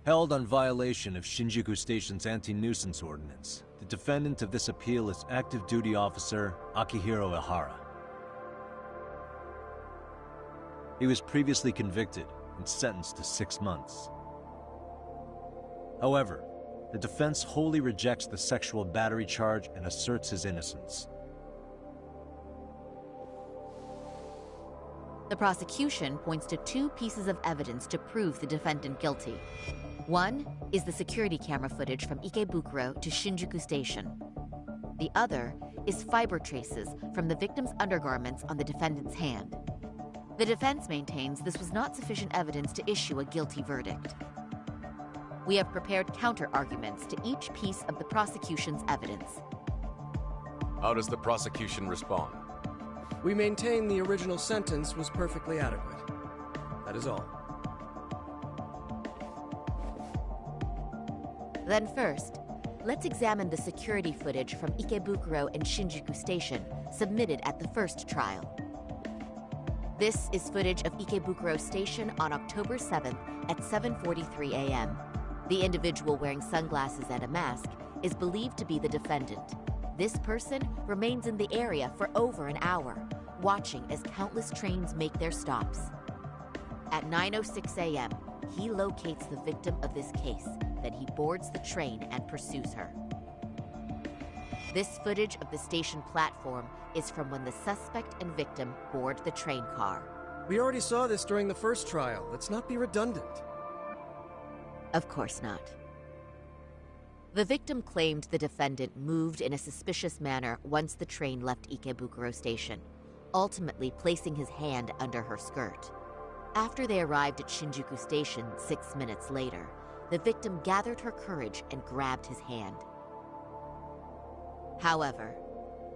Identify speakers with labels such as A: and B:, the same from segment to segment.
A: Held on violation of Shinjuku Station's anti-nuisance ordinance, the defendant of this appeal is active duty officer Akihiro Ihara. He was previously convicted and sentenced to 6 months. However, the defense wholly rejects the sexual battery charge and asserts his innocence.
B: The prosecution points to 2 pieces of evidence to prove the defendant guilty. One is the security camera footage from Ikebukuro to Shinjuku Station. The other is fiber traces from the victim's undergarments on the defendant's hand. The defense maintains this was not sufficient evidence to issue a guilty verdict. We have prepared counter-arguments to each piece of the prosecution's evidence.
C: How does the prosecution respond?
D: We maintain the original sentence was perfectly adequate. That is all.
B: Then first, let's examine the security footage from Ikebukuro and Shinjuku Station submitted at the first trial. This is footage of Ikebukuro Station on October 7th at 7:43 a.m. The individual wearing sunglasses and a mask is believed to be the defendant. This person remains in the area for over an hour, watching as countless trains make their stops. At 9:06 a.m., he locates the victim of this case. Then he boards the train and pursues her. This footage of the station platform is from when the suspect and victim board the train car.
D: We already saw this during the first trial. Let's not be redundant.
B: Of course not. The victim claimed the defendant moved in a suspicious manner once the train left Ikebukuro Station, ultimately placing his hand under her skirt. After they arrived at Shinjuku Station 6 minutes later, the victim gathered her courage and grabbed his hand. However,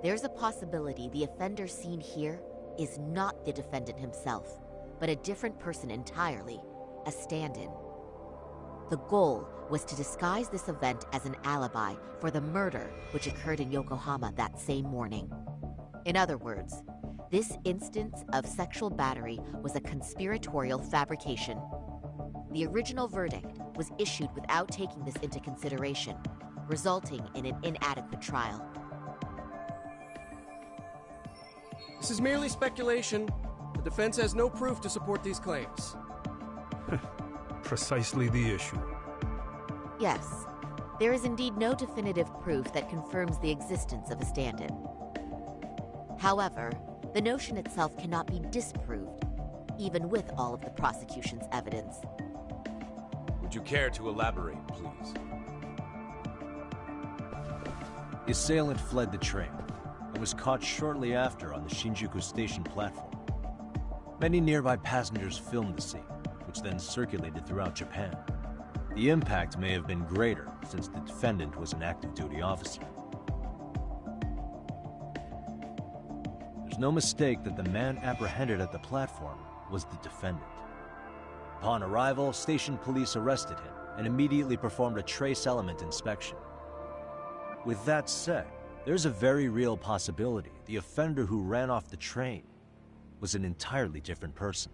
B: there's a possibility the offender seen here is not the defendant himself, but a different person entirely, a stand-in. The goal was to disguise this event as an alibi for the murder which occurred in Yokohama that same morning. In other words, this instance of sexual battery was a conspiratorial fabrication. The original verdict was issued without taking this into consideration, resulting in an inadequate trial.
D: This is merely speculation. The defense has no proof to support these claims.
E: Precisely the issue.
B: Yes, there is indeed no definitive proof that confirms the existence of a stand-in. However, the notion itself cannot be disproved, even with all of the prosecution's evidence.
C: Would you care to elaborate, please?
A: The assailant fled the train and was caught shortly after on the Shinjuku Station platform. Many nearby passengers filmed the scene, which then circulated throughout Japan. The impact may have been greater since the defendant was an active duty officer. There's no mistake that the man apprehended at the platform was the defendant. Upon arrival, station police arrested him and immediately performed a trace element inspection. With that said, there's a very real possibility the offender who ran off the train was an entirely different person,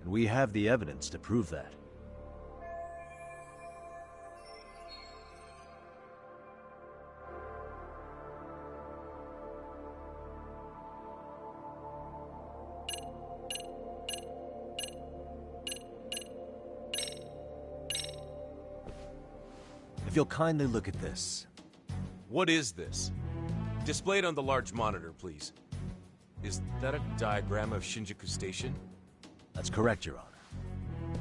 A: and we have the evidence to prove that. If you'll kindly look at this.
C: What is this? Displayed on the large monitor, please. Is that a diagram of Shinjuku Station?
A: That's correct, Your Honor.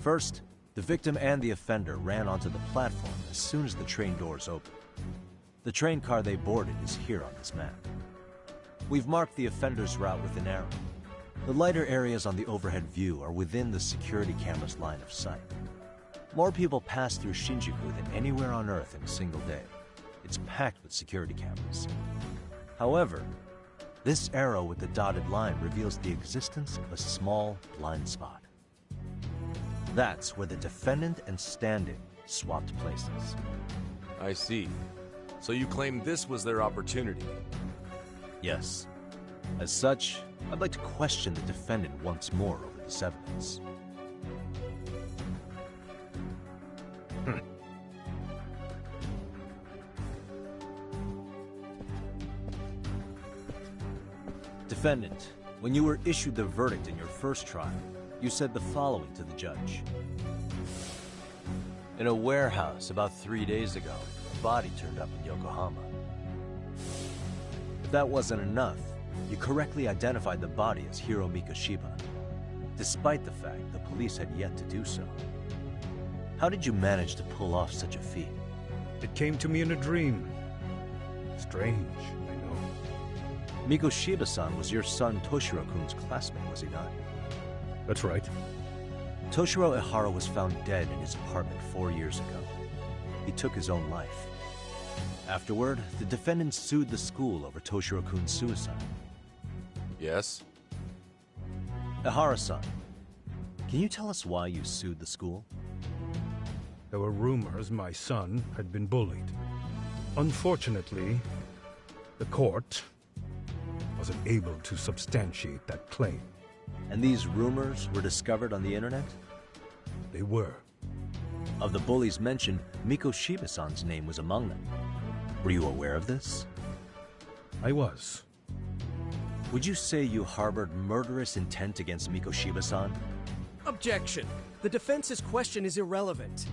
A: First, the victim and the offender ran onto the platform as soon as the train doors opened. The train car they boarded is here on this map. We've marked the offender's route with an arrow. The lighter areas on the overhead view are within the security camera's line of sight. More people pass through Shinjuku than anywhere on Earth in a single day. It's packed with security cameras. However, this arrow with the dotted line reveals the existence of a small blind spot. That's where the defendant and stand-in swapped places.
C: I see. So you claim this was their opportunity?
A: Yes. As such, I'd like to question the defendant once more over this evidence. Defendant, when you were issued the verdict in your first trial, you said the following to the judge. In a warehouse about 3 days ago, a body turned up in Yokohama. If that wasn't enough, you correctly identified the body as Hiro Mikoshiba, despite the fact the police had yet to do so. How did you manage to pull off such a feat?
E: It came to me in a dream. Strange, I know.
A: Mikoshiba-san was your son Toshiro-kun's classmate, was he not?
E: That's right.
A: Toshiro Ehara was found dead in his apartment 4 years ago. He took his own life. Afterward, the defendant sued the school over Toshiro-kun's suicide.
C: Yes?
A: Ehara-san, can you tell us why you sued the school?
E: There were rumors my son had been bullied. Unfortunately, the court wasn't able to substantiate that claim.
A: And these rumors were discovered on the internet?
E: They were.
A: Of the bullies mentioned, Mikoshiba-san's name was among them. Were you aware of this?
E: I was.
A: Would you say you harbored murderous intent against Mikoshiba-san?
D: Objection. The defense's question is irrelevant.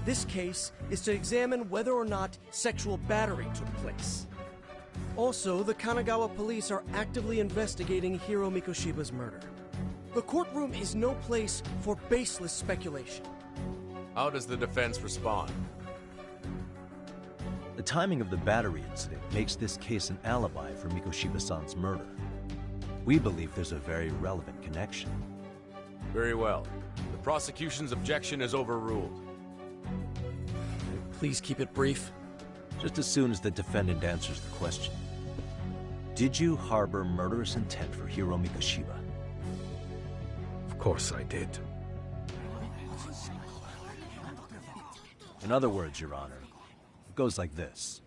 D: This case is to examine whether or not sexual battery took place. Also, the Kanagawa police are actively investigating Hiro Mikoshiba's murder. The courtroom is no place for baseless speculation.
C: How does the defense respond?
A: The timing of the battery incident makes this case an alibi for Mikoshiba-san's murder. We believe there's a very relevant connection.
C: Very well. The prosecution's objection is overruled.
D: Please keep it brief.
A: Just as soon as the defendant answers the question. Did you harbor murderous intent for Hiro Mikoshiba?
E: Of course I did.
A: In other words, Your Honor, it goes like this.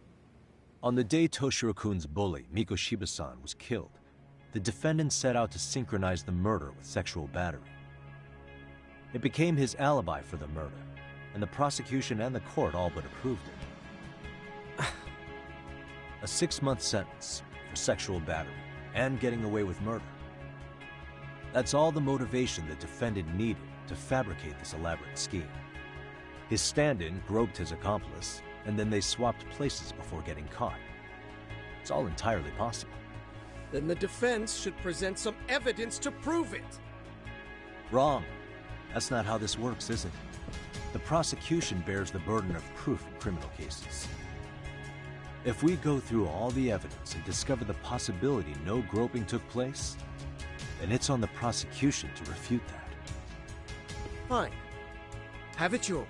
A: On the day Toshiro-kun's bully, Mikoshiba-san, was killed, the defendant set out to synchronize the murder with sexual battery. It became his alibi for the murder, and the prosecution and the court all but approved it. A 6-month sentence for sexual battery and getting away with murder. That's all the motivation the defendant needed to fabricate this elaborate scheme. His stand-in groped his accomplice, and then they swapped places before getting caught. It's all entirely possible.
D: Then the defense should present some evidence to prove it.
A: Wrong. That's not how this works, is it? The prosecution bears the burden of proof in criminal cases. If we go through all the evidence and discover the possibility no groping took place, then it's on the prosecution to refute that.
D: Fine. Have it your way.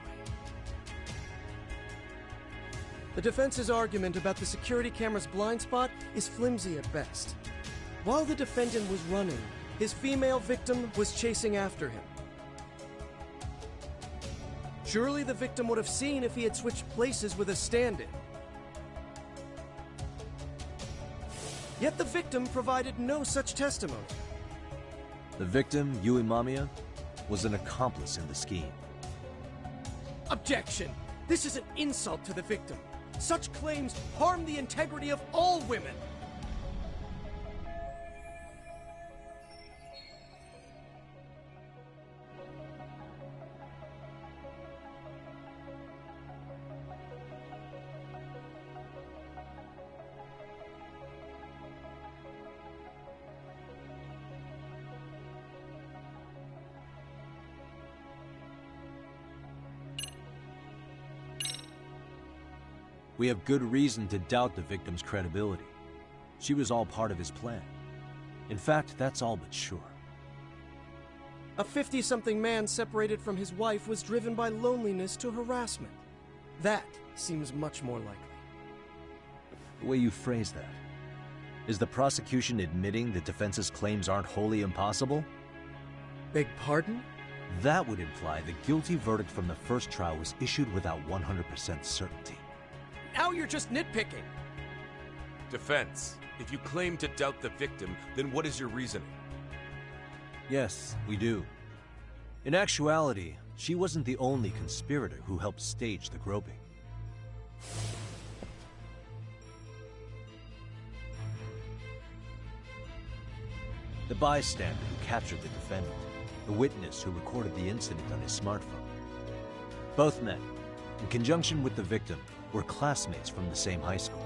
D: The defense's argument about the security camera's blind spot is flimsy at best. While the defendant was running, his female victim was chasing after him. Surely the victim would have seen if he had switched places with a stand-in. Yet the victim provided no such testimony.
A: The victim, Yui Mamiya, was an accomplice in the scheme.
D: Objection! This is an insult to the victim. Such claims harm the integrity of all women.
A: We have good reason to doubt the victim's credibility. She was all part of his plan. In fact, that's all but sure.
D: A 50-something man separated from his wife was driven by loneliness to harassment. That seems much more likely.
A: The way you phrase that. Is the prosecution admitting the defense's claims aren't wholly impossible?
D: Beg pardon?
A: That would imply the guilty verdict from the first trial was issued without 100% certainty.
D: Now you're just nitpicking.
C: Defense, if you claim to doubt the victim, then what is your reasoning?
A: Yes, we do. In actuality, she wasn't the only conspirator who helped stage the groping. the bystander who captured the defendant, the witness who recorded the incident on his smartphone. Both men, in conjunction with the victim, were classmates from the same high school.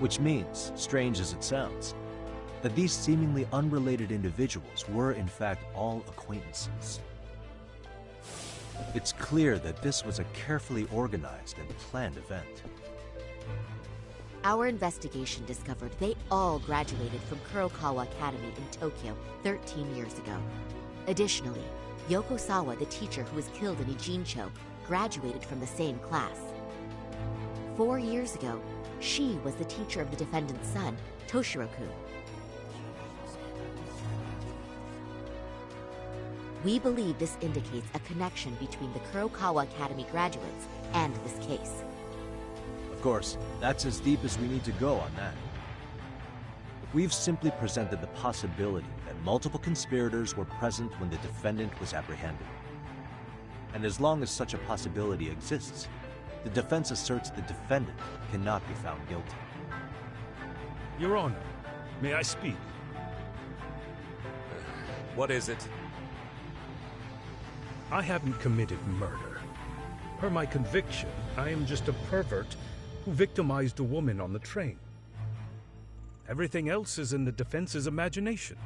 A: Which means, strange as it sounds, that these seemingly unrelated individuals were in fact all acquaintances. It's clear that this was a carefully organized and planned event.
B: Our investigation discovered they all graduated from Kurokawa Academy in Tokyo 13 years ago. Additionally, Yoko Sawa, the teacher who was killed in Ijincho, graduated from the same class. 4 years ago, she was the teacher of the defendant's son, Toshiro-kun. We believe this indicates a connection between the Kurokawa Academy graduates and this case.
A: Of course, that's as deep as we need to go on that. We've simply presented the possibility that multiple conspirators were present when the defendant was apprehended. And as long as such a possibility exists, the defense asserts the defendant cannot be found guilty.
E: Your Honor, may I speak?
C: What is it?
E: I haven't committed murder. Per my conviction, I am just a pervert who victimized a woman on the train. Everything else is in the defense's imagination.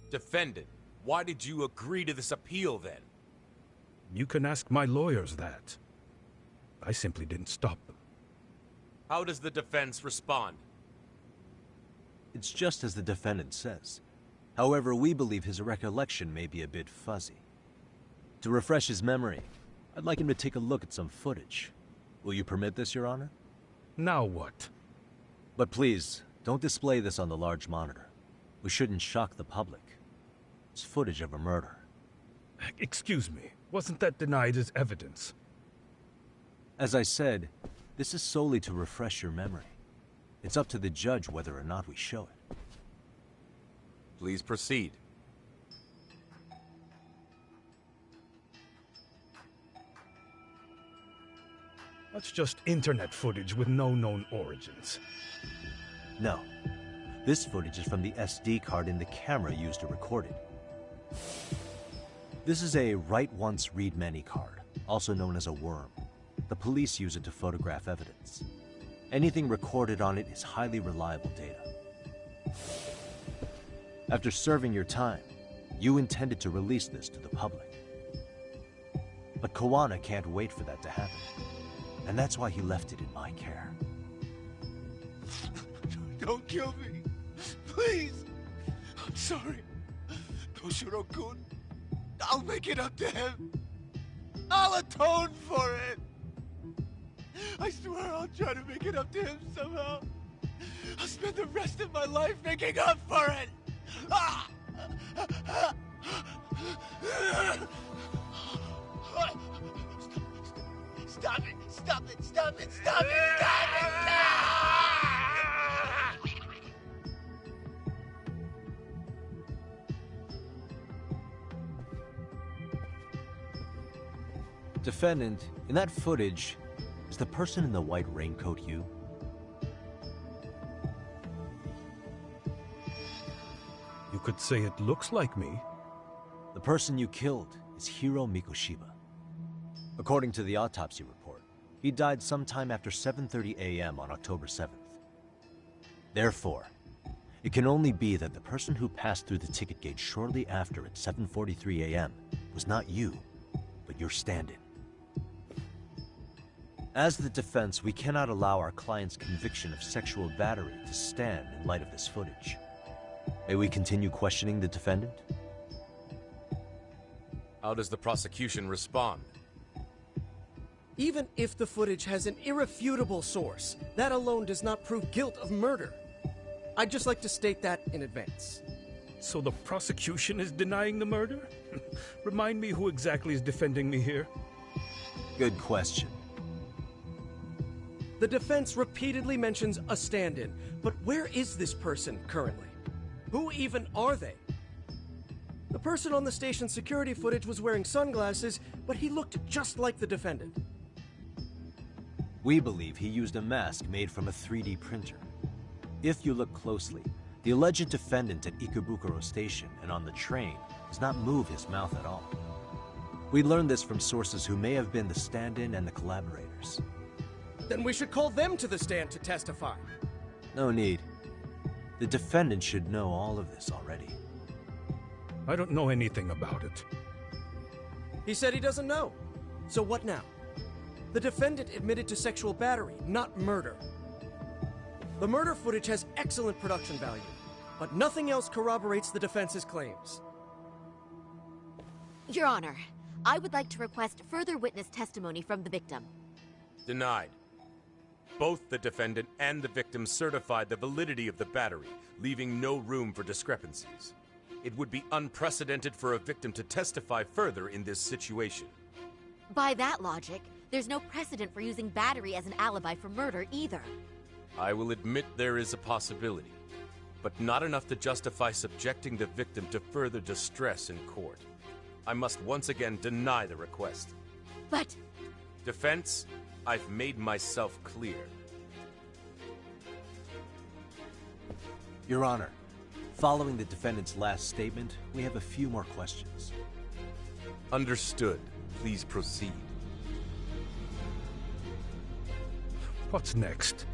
C: Defendant, why did you agree to this appeal then?
E: You can ask my lawyers that. I simply didn't stop them.
C: How does the defense respond?
A: It's just as the defendant says. However, we believe his recollection may be a bit fuzzy. To refresh his memory, I'd like him to take a look at some footage. Will you permit this, Your Honor?
E: Now what?
A: But please, don't display this on the large monitor. We shouldn't shock the public. It's footage of a murder.
E: Excuse me, wasn't that denied as evidence?
A: As I said, this is solely to refresh your memory. It's up to the judge whether or not we show it.
C: Please proceed.
E: That's just internet footage with no known origins.
A: No. This footage is from the SD card in the camera used to record it. This is a write once, read many card, also known as a worm. The police use it to photograph evidence. Anything recorded on it is highly reliable data. After serving your time, you intended to release this to the public. But Kawana can't wait for that to happen, and that's why he left it in my care.
F: Don't kill me, please. I'm sorry. Toshiro-kun, I'll make it up to him. I'll atone for it. I swear I'll try to make it up to him somehow. I'll spend the rest of my life making up for it. Stop it! Stop it! Stop it! Stop it! Stop it!
A: Defendant, in that footage, is the person in the white raincoat you?
E: You could say it looks like me.
A: The person you killed is Hiro Mikoshiba. According to the autopsy report, he died sometime after 7:30 a.m. on October 7th. Therefore, it can only be that the person who passed through the ticket gate shortly after at 7:43 a.m. was not you, but your stand-in. As the defense, we cannot allow our client's conviction of sexual battery to stand in light of this footage. May we continue questioning the defendant?
C: How does the prosecution respond?
D: Even if the footage has an irrefutable source, that alone does not prove guilt of murder. I'd just like to state that in advance.
E: So the prosecution is denying the murder? Remind me who exactly is defending me here?
A: Good question.
D: The defense repeatedly mentions a stand-in, but where is this person currently? Who even are they? The person on the station's security footage was wearing sunglasses, but he looked just like the defendant.
A: We believe he used a mask made from a 3D printer. If you look closely, the alleged defendant at Ikebukuro Station and on the train does not move his mouth at all. We learned this from sources who may have been the stand-in and the collaborators.
D: Then we should call them to the stand to testify.
A: No need. The defendant should know all of this already.
E: I don't know anything about it.
D: He said he doesn't know. So what now? The defendant admitted to sexual battery, not murder. The murder footage has excellent production value, but nothing else corroborates the defense's claims.
B: Your Honor, I would like to request further witness testimony from the victim.
C: Denied. Both the defendant and the victim certified the validity of the battery, leaving no room for discrepancies. It would be unprecedented for a victim to testify further in this situation.
B: By that logic, there's no precedent for using battery as an alibi for murder either.
C: I will admit there is a possibility, but not enough to justify subjecting the victim to further distress in court. I must once again deny the request.
B: But...
C: Defense, I've made myself clear.
A: Your Honor, following the defendant's last statement, we have a few more questions.
C: Understood. Please proceed.
E: What's next?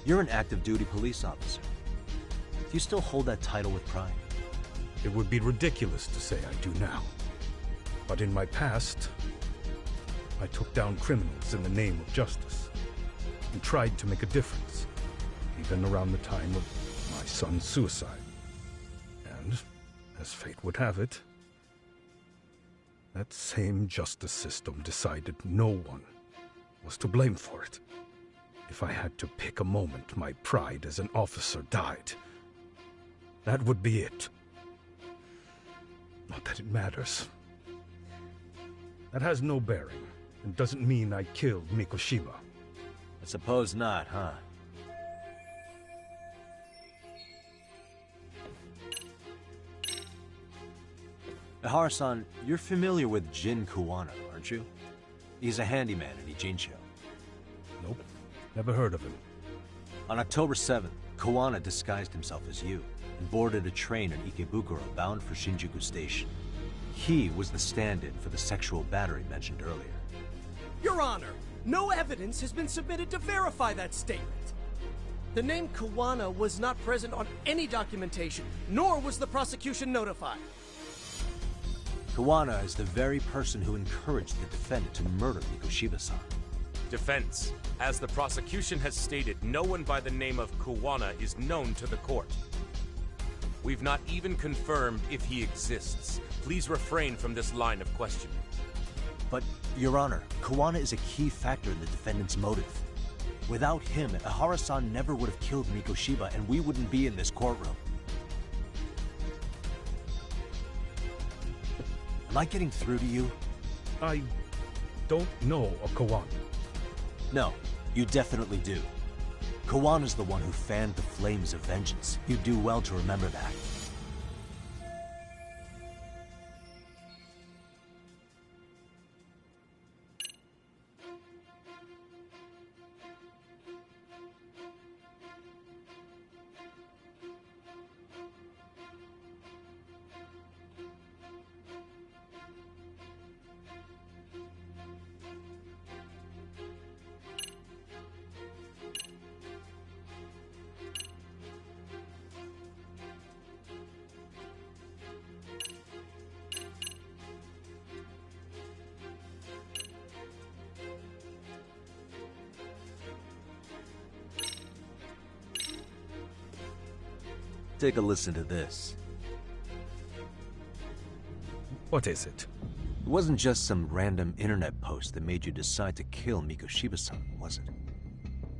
A: You're an active duty police officer. Do you still hold that title with pride?
E: It would be ridiculous to say I do now. But in my past, I took down criminals in the name of justice and tried to make a difference, even around the time of my son's suicide. And, as fate would have it, that same justice system decided no one was to blame for it. If I had to pick a moment my pride as an officer died, that would be it. Not that it matters. That has no bearing, and doesn't mean I killed Mikoshiba.
A: I suppose not, huh? Ihara-san, you're familiar with Jin Kuwano, aren't you? He's a handyman in Ijincho.
E: Nope, never heard of him.
A: On October 7th, Kuwana disguised himself as you and boarded a train in Ikebukuro bound for Shinjuku Station. He was the stand-in for the sexual battery mentioned earlier.
D: Your Honor, no evidence has been submitted to verify that statement. The name Kuwana was not present on any documentation, nor was the prosecution notified.
A: Kuwana is the very person who encouraged the defendant to murder Mikoshiba-san.
C: Defense. As the prosecution has stated, no one by the name of Kuwana is known to the court. We've not even confirmed if he exists. Please refrain from this line of questioning.
A: But, Your Honor, Kuwana is a key factor in the defendant's motive. Without him, Ihara-san never would have killed Mikoshiba, and we wouldn't be in this courtroom. Am I getting through to you?
E: I don't know a Kuwana.
A: No, you definitely do. Kawana's the one who fanned the flames of vengeance. You do well to remember that. Take a listen to this.
E: What is it?
A: It wasn't just some random internet post that made you decide to kill Mikoshiba-san, was it?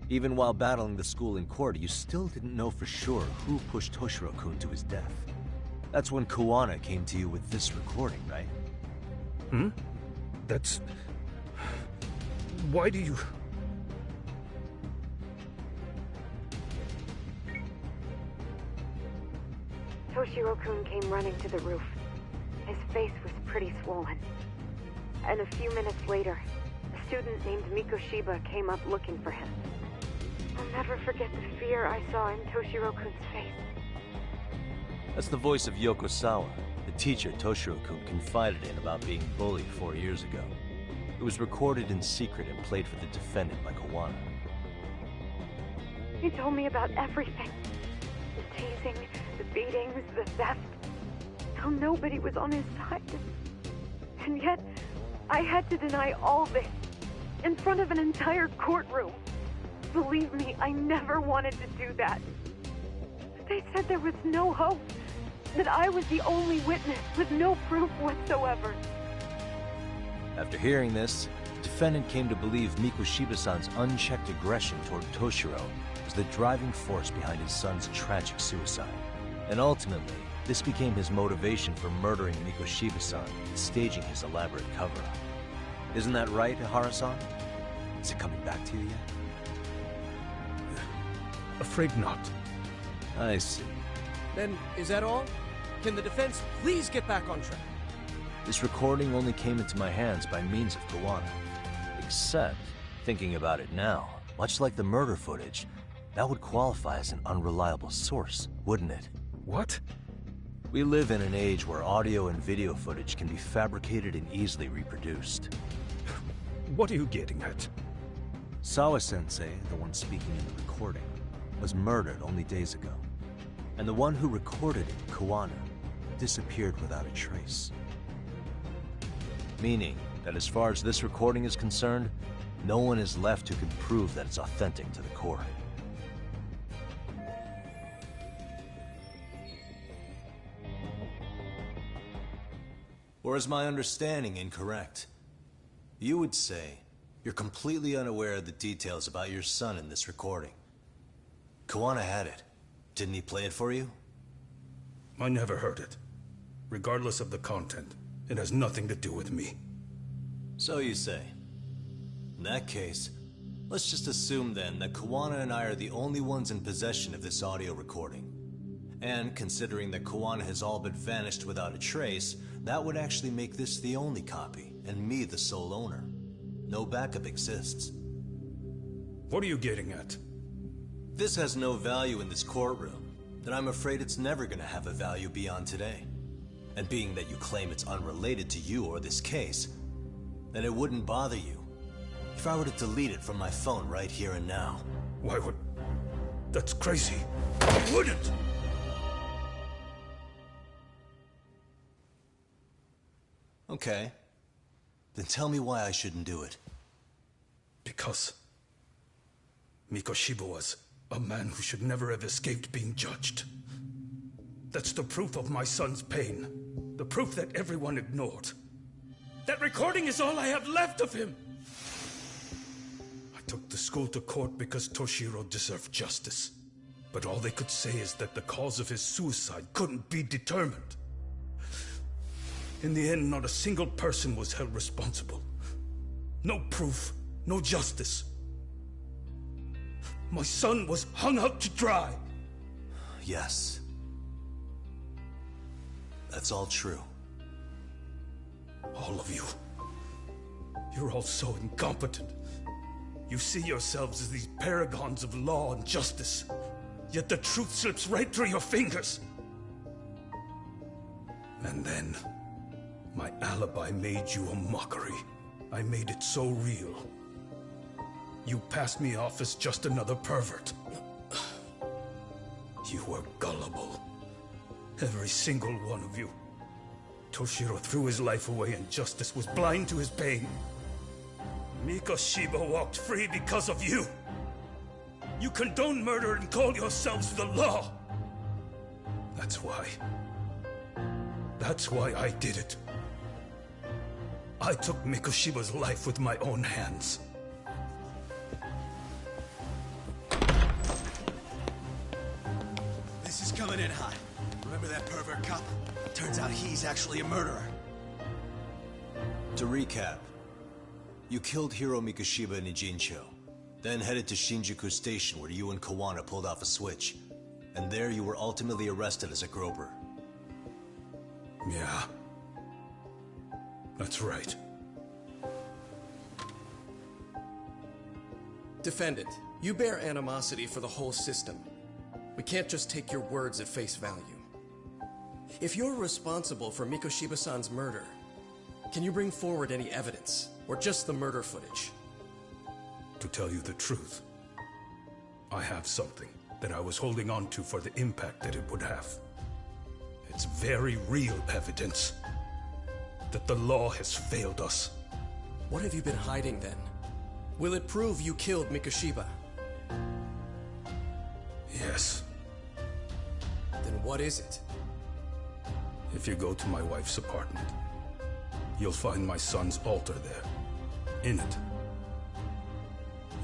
A: Even while battling the school in court, you still didn't know for sure who pushed Toshiro-kun to his death. That's when Kuwana came to you with this recording, right?
E: That's... Why do you...
G: Toshiro-kun came running to the roof. His face was pretty swollen. And a few minutes later, a student named Mikoshiba came up looking for him. I'll never forget the fear I saw in Toshiro-kun's face.
A: That's the voice of Yokosawa, the teacher Toshiro-kun confided in about being bullied 4 years ago. It was recorded in secret and played for the defendant by Kuwana.
G: He told me about everything. The teasing, the beatings, the theft. How nobody was on his side. And yet, I had to deny all this in front of an entire courtroom. Believe me, I never wanted to do that. They said there was no hope, that I was the only witness with no proof whatsoever.
A: After hearing this, the defendant came to believe Mikoshiba-san's unchecked aggression toward Toshiro was the driving force behind his son's tragic suicide. And ultimately, this became his motivation for murdering Mikoshiba-san and staging his elaborate cover-up. Isn't that right, Ihara-san? Is it coming back to you yet?
E: Afraid not.
A: I see.
D: Then, is that all? Can the defense please get back on track?
A: This recording only came into my hands by means of Kuwana. Except, thinking about it now, much like the murder footage, that would qualify as an unreliable source, wouldn't it?
E: What?
A: We live in an age where audio and video footage can be fabricated and easily reproduced.
E: What are you getting at?
A: Sawa-sensei, the one speaking in the recording, was murdered only days ago. And the one who recorded it, Kuwana, disappeared without a trace. Meaning that as far as this recording is concerned, no one is left who can prove that it's authentic to the core. Or is my understanding incorrect? You would say you're completely unaware of the details about your son in this recording. Kuwana had it. Didn't he play it for you?
E: I never heard it. Regardless of the content, it has nothing to do with me.
A: So you say. In that case, let's just assume then that Kuwana and I are the only ones in possession of this audio recording. And considering that Kuwana has all but vanished without a trace, that would actually make this the only copy, and me the sole owner. No backup exists.
E: What are you getting at?
A: This has no value in this courtroom, then I'm afraid it's never gonna have a value beyond today. And being that you claim it's unrelated to you or this case, then it wouldn't bother you if I were to delete it from my phone right here and now.
E: Why would... That's crazy. I wouldn't!
A: Okay. Then tell me why I shouldn't do it.
E: Because Mikoshiba was a man who should never have escaped being judged. That's the proof of my son's pain. The proof that everyone ignored. That recording is all I have left of him! I took the school to court because Toshiro deserved justice. But all they could say is that the cause of his suicide couldn't be determined. In the end, not a single person was held responsible. No proof, no justice. My son was hung out to dry.
A: Yes. That's all true.
E: All of you. You're all so incompetent. You see yourselves as these paragons of law and justice. Yet the truth slips right through your fingers. And then, my alibi made you a mockery. I made it so real. You passed me off as just another pervert. You were gullible. Every single one of you. Toshiro threw his life away and justice was blind to his pain. Mikoshiba walked free because of you. You condone murder and call yourselves the law. That's why. That's why I did it. I took Mikoshiba's life with my own hands.
F: This is coming in hot. Remember that pervert cop? Turns out he's actually a murderer.
A: To recap, you killed Hiro Mikoshiba in Ijincho, then headed to Shinjuku Station where you and Kawana pulled off a switch. And there you were ultimately arrested as a groper.
E: Yeah. That's right.
D: Defendant, you bear animosity for the whole system. We can't just take your words at face value. If you're responsible for Mikoshiba-san's murder, can you bring forward any evidence, or just the murder footage?
E: To tell you the truth, I have something that I was holding on to for the impact that it would have. It's very real evidence that the law has failed us.
D: What have you been hiding then? Will it prove you killed Mikoshiba?
E: Yes.
D: Then what is it?
E: If you go to my wife's apartment, you'll find my son's altar there. In it,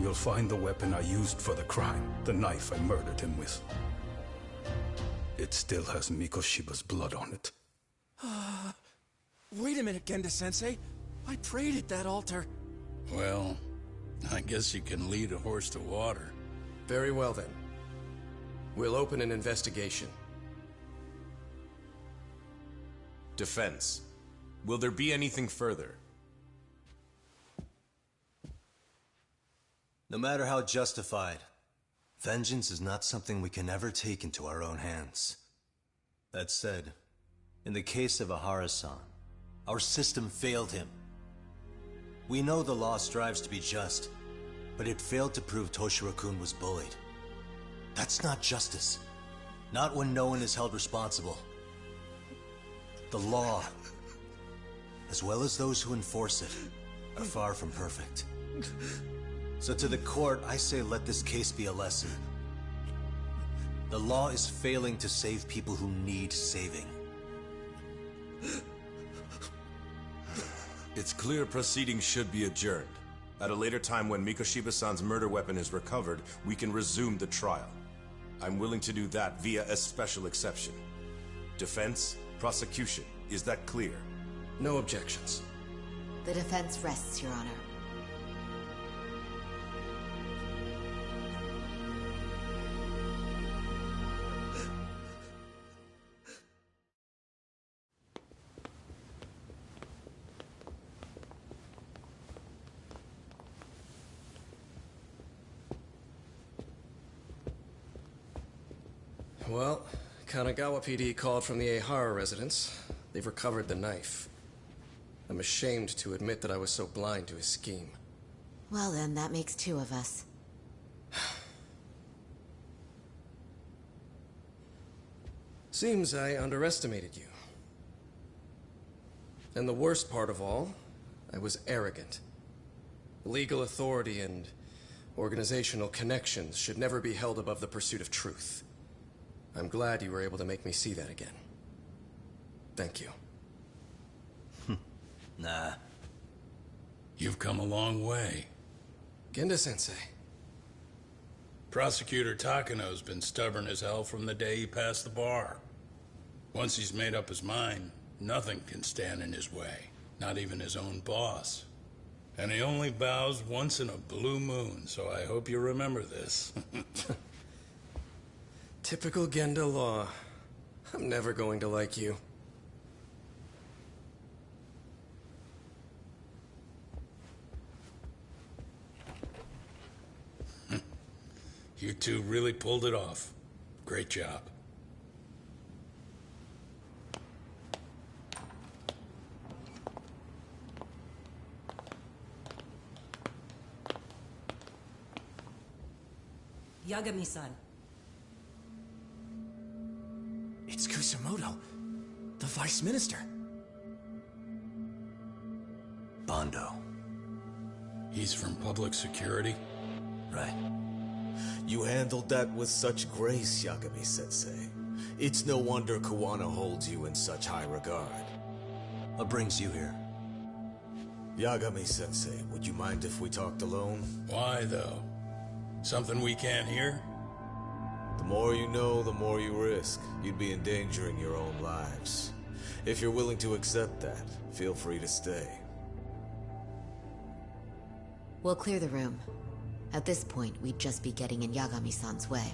E: you'll find the weapon I used for the crime, the knife I murdered him with. It still has Mikoshiba's blood on it.
H: Wait a minute, Genda-sensei. I prayed at that altar.
I: Well, I guess you can lead a horse to water.
D: Very well then. We'll open an investigation.
C: Defense. Will there be anything further?
A: No matter how justified, vengeance is not something we can ever take into our own hands. That said, in the case of Ahara-san, our system failed him. We know the law strives to be just, but it failed to prove Toshiro-kun was bullied. That's not justice. Not when no one is held responsible. The law, as well as those who enforce it, are far from perfect. So to the court, I say let this case be a lesson. The law is failing to save people who need saving.
C: It's clear proceedings should be adjourned. At a later time when Mikoshiba-san's murder weapon is recovered, we can resume the trial. I'm willing to do that via a special exception. Defense, prosecution, is that clear?
D: No objections.
B: The defense rests, Your Honor.
D: Well, Kanagawa PD called from the Ehara residence. They've recovered the knife. I'm ashamed to admit that I was so blind to his scheme.
B: Well then, that makes two of us.
D: Seems I underestimated you. And the worst part of all, I was arrogant. Legal authority and organizational connections should never be held above the pursuit of truth. I'm glad you were able to make me see that again. Thank you.
A: Nah.
I: You've come a long way.
D: Genda-sensei.
I: Prosecutor Takano's been stubborn as hell from the day he passed the bar. Once he's made up his mind, nothing can stand in his way. Not even his own boss. And he only bows once in a blue moon, so I hope you remember this.
D: Typical Genda law. I'm never going to like you.
I: You two really pulled it off. Great job.
J: Yagami-san.
H: It's Kusamoto, the Vice Minister.
A: Bondo.
I: He's from public security?
A: Right.
K: You handled that with such grace, Yagami-sensei. It's no wonder Kawana holds you in such high regard.
A: What brings you here?
K: Yagami-sensei, would you mind if we talked alone?
I: Why, though? Something we can't hear?
K: The more you know, the more you risk. You'd be endangering your own lives. If you're willing to accept that, feel free to stay.
B: We'll clear the room. At this point, we'd just be getting in Yagami-san's way.